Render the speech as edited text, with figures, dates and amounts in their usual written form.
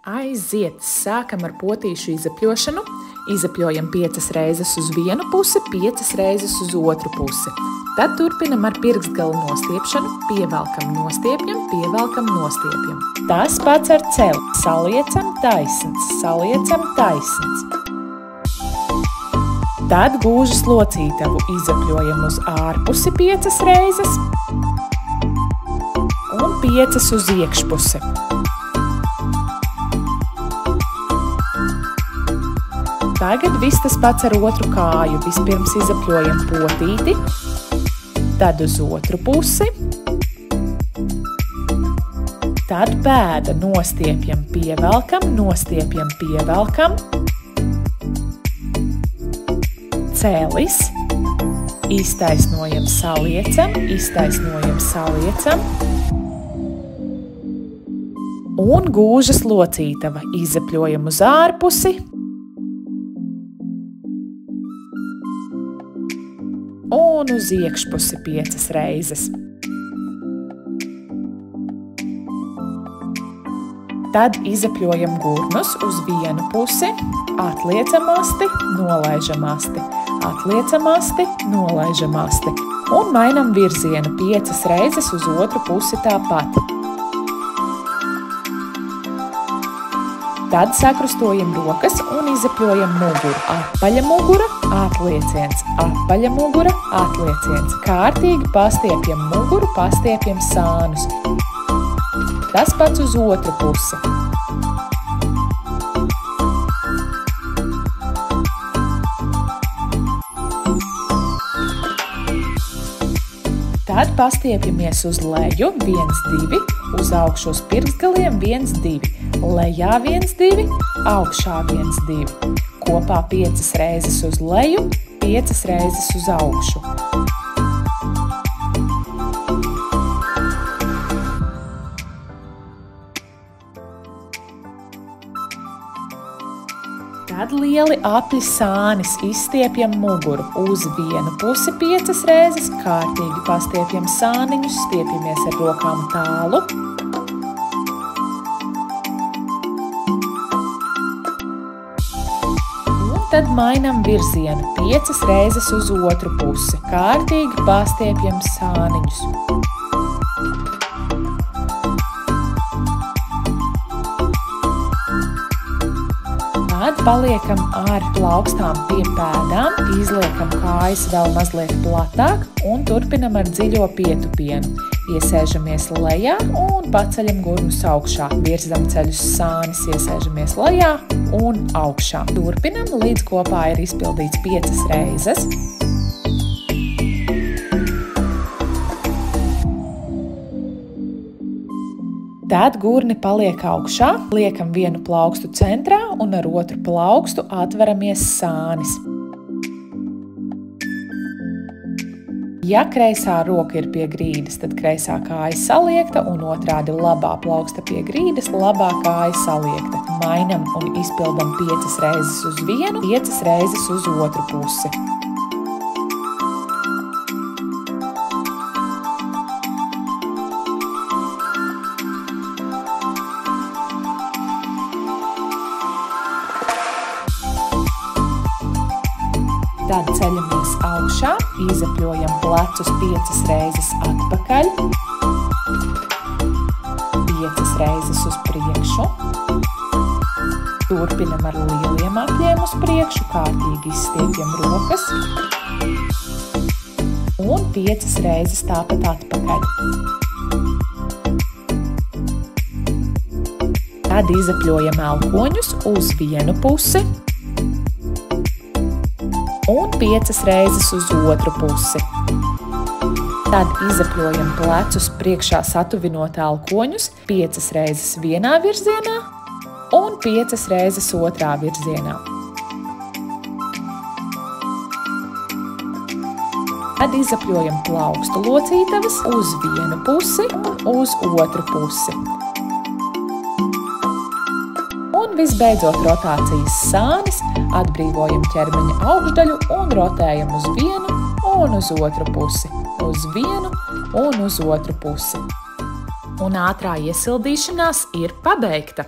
Aiziet! Sākam ar potīšu izapļošanu. Izapļojam 5 reizes uz vienu pusi, 5 reizes uz otru pusi. Tad turpinam ar pirkstgalu nostiepšanu. Pievelkam, nostiepjam, pievelkam, nostiepjam. Tas pats ar celi. Saliecam taisns, saliecam taisns. Tad gūžas locītavu izapļojam uz ārpusi 5 reizes un 5 uz iekšpusi. Tagad viss tas pats ar otru kāju. Vispirms izapļojam potīti, tad uz otru pusi, tad pēda nostiepjam, pievelkam, nostiepjam, pievelkam, celis, iztaisnojam, saliecam, iztaisnojam, saliecam un gūžas locītava izapļojam uz ārpusi un uz iekšpusi 5 reizes. Tad izapļojam gurnus uz vienu pusi, atliecam asti, nolaižam asti, atliecam asti, nolaižam asti un mainam virzienu 5 reizes uz otru pusi tāpat. Tad sakrustojam rokas un izapļojam muguru. Apaļa mugura, atlieciens, apaļa mugura, atlieciens. Kārtīgi pastiepjam muguru, pastiepjam sānus. Tas pats uz otru pusi. Tad pastiepjamies uz leju 1, 2, uz augšu uz pirkstgaliem 1, 2. Lejā 1, 2, augšā 1, 2. Kopā 5 reizes uz leju, 5 reizes uz augšu. Tad lieli apļi sānis izstiepjam muguru uz vienu pusi 5 reizes, kārtīgi pastiepjam sāniņus, stiepjamies ar rokām tālu. Tad mainam virzienu 5 reizes uz otru pusi. Kārtīgi pastiepjam sāniņus. Tad paliekam ar plaukstām pie pēdām, izliekam kājas vēl mazliet platāk un turpinam ar dziļo pietupienu. Iesēžamies lejā un paceļam gurnus augšā. Virzam ceļus sānis, iesēžamies lejā un augšā. Turpinam, līdz kopā ir izpildīts 5 reizes. Tad gurni paliek augšā, liekam vienu plaukstu centrā un ar otru plaukstu atveramies sānis. Ja kreisā roka ir pie grīdas, tad kreisā kāja saliekta un otrādi labā plauksta pie grīdas, labā kāja saliekta. Mainam un izpildam 5 reizes uz vienu, 5 reizes uz otru pusi. Tad ceļamies augšā, izapļojam plecus 5 reizes atpakaļ, 5 reizes uz priekšu. Turpinam ar lieliem apļiem uz priekšu, kārtīgi izstiepjam rokas un 5 reizes tāpat atpakaļ. Tad izapļojam elkoņus uz vienu pusi un 5 reizes uz otru pusi. Tad izapļojam plecus priekšā satuvinot elkoņus 5 reizes vienā virzienā un 5 reizes otrā virzienā. Tad izapļojam plaukstu locītavas uz vienu pusi un uz otru pusi. Un visbeidzot rotācijas sānis, atbrīvojam ķermeņa augšdaļu un rotējam uz vienu un uz otru pusi, uz vienu un uz otru pusi. Un ātrā iesildīšanās ir pabeigta.